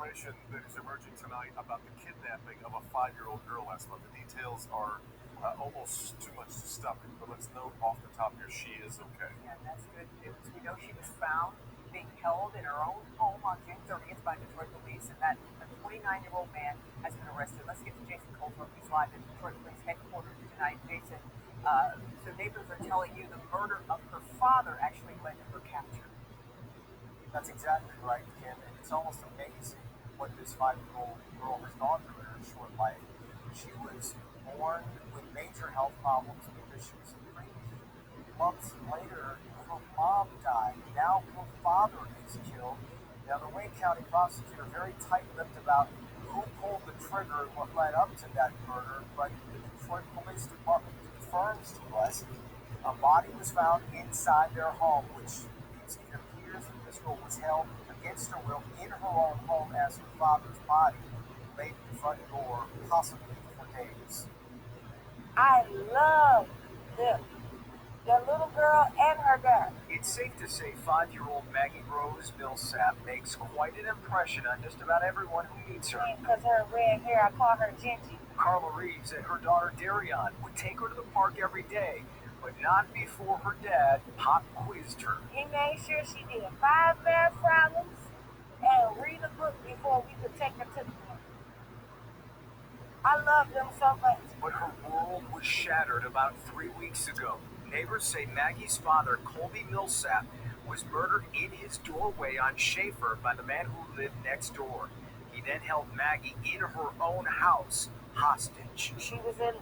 information that is emerging tonight about the kidnapping of a 5-year-old girl last month. The details are almost too much to stomach, but let's note off the top here, she is okay. Yeah, that's good news. We know she was found being held in her own home on June 30th by Detroit police, and that a 29-year-old man has been arrested. Let's get to Jason Colbrook, who's live at Detroit Police headquarters tonight. Jason, so neighbors are telling you the murder of her father actually led to her capture. That's exactly right, Kim, and it's almost amazing what this 5-year-old girl has gone through in her short life. She was born with major health problems because she was a preemie. Months later, her mom died. Now her father is killed. Now the Wayne County prosecutor very tight-lipped about who pulled the trigger and what led up to that murder, but the Detroit Police Department confirms to us a body was found inside their home, which means it appears that this girl was held against her will in her own home as her father's body laid at the front door, possibly for days. I love them. The little girl and her dad. It's safe to say 5-year-old Maggie Rose Milsap makes quite an impression on just about everyone who meets her. Because her red hair, I call her Gingy. Carla Reeves and her daughter Darion would take her to the park every day, but not before her dad pop quizzed her. He made sure she did 5 math problems and read a book before we could take her to the park. I love them so much. But her world was shattered about 3 weeks ago. Neighbors say Maggie's father, Colby Milsap, was murdered in his doorway on Schaefer by the man who lived next door. He then held Maggie in her own house hostage. She was in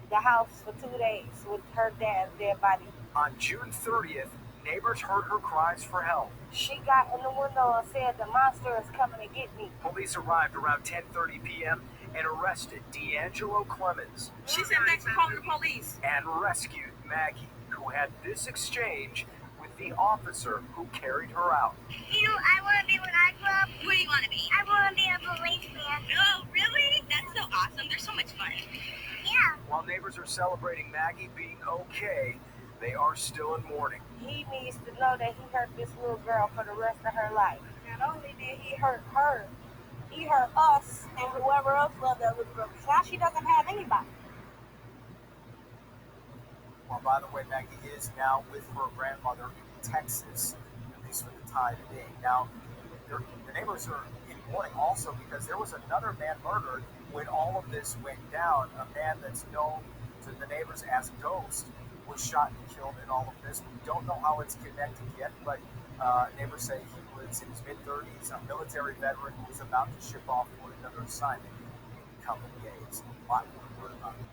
the house for 2 days with her dad's dead body. On June 30th, neighbors heard her cries for help. She got in the window and said, "The monster is coming to get me." Police arrived around 10:30 p.m. and arrested D'Angelo Clemens. She said thanks for calling the police. And rescued Maggie, who had this exchange with the officer who carried her out. You know, I want to be when I grow up. What do you want to be? I want to be a policeman. Oh, really? That's so awesome. They're so much fun. Yeah. While neighbors are celebrating Maggie being okay, they are still in mourning. He needs to know that he hurt this little girl for the rest of her life. Not only did he hurt her, he hurt us and whoever else loved that little girl. Now she doesn't have anybody. Well, by the way, Maggie is now with her grandmother in Texas, at least for the time being. Now, the neighbors are in mourning also because there was another man murdered when all of this went down. A man that's known to the neighbors as Ghost was shot and killed in all of this. We don't know how it's connected yet, but neighbors say he was in his mid-30s, a military veteran who was about to ship off for another assignment in the coming days. A lot more about it.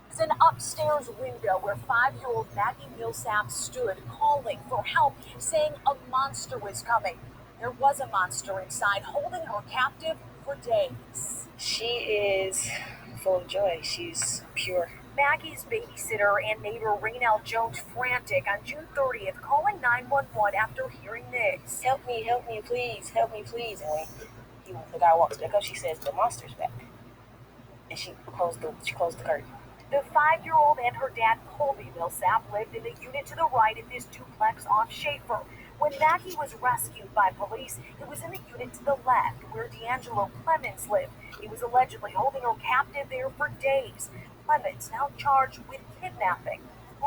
It's an upstairs window where 5-year-old Maggie Milsap stood, calling for help, saying a monster was coming. There was a monster inside, holding her captive for days. She is full of joy. She's pure. Maggie's babysitter and neighbor Raynell Jones frantic on June 30th, calling 911 after hearing this. Help me, please, help me, please. And when the guy walks back up, she says, "The monster's back." And she closed the curtain. The 5-year-old and her dad, Colby Milsap, lived in the unit to the right of this duplex off Schaefer. When Maggie was rescued by police, it was in the unit to the left, where D'Angelo Clemens lived. He was allegedly holding her captive there for days. Clemens now charged with kidnapping.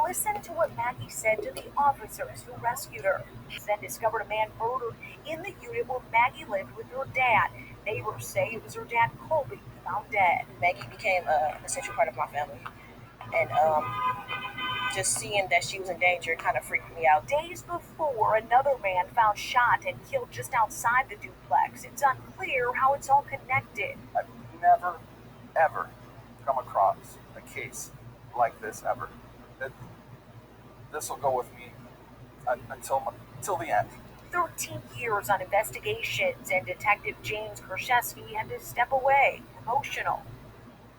Listen to what Maggie said to the officers who rescued her. Then discovered a man murdered in the unit where Maggie lived with her dad. Neighbors say it was her dad, Colby, found dead. Maggie became an essential part of my family. And just seeing that she was in danger kind of freaked me out. Days before, another man found shot and killed just outside the duplex. It's unclear how it's all connected. I've never, ever come across a case like this ever. This will go with me until the end. 13 years on investigations, and Detective James Kershesky had to step away. Emotional.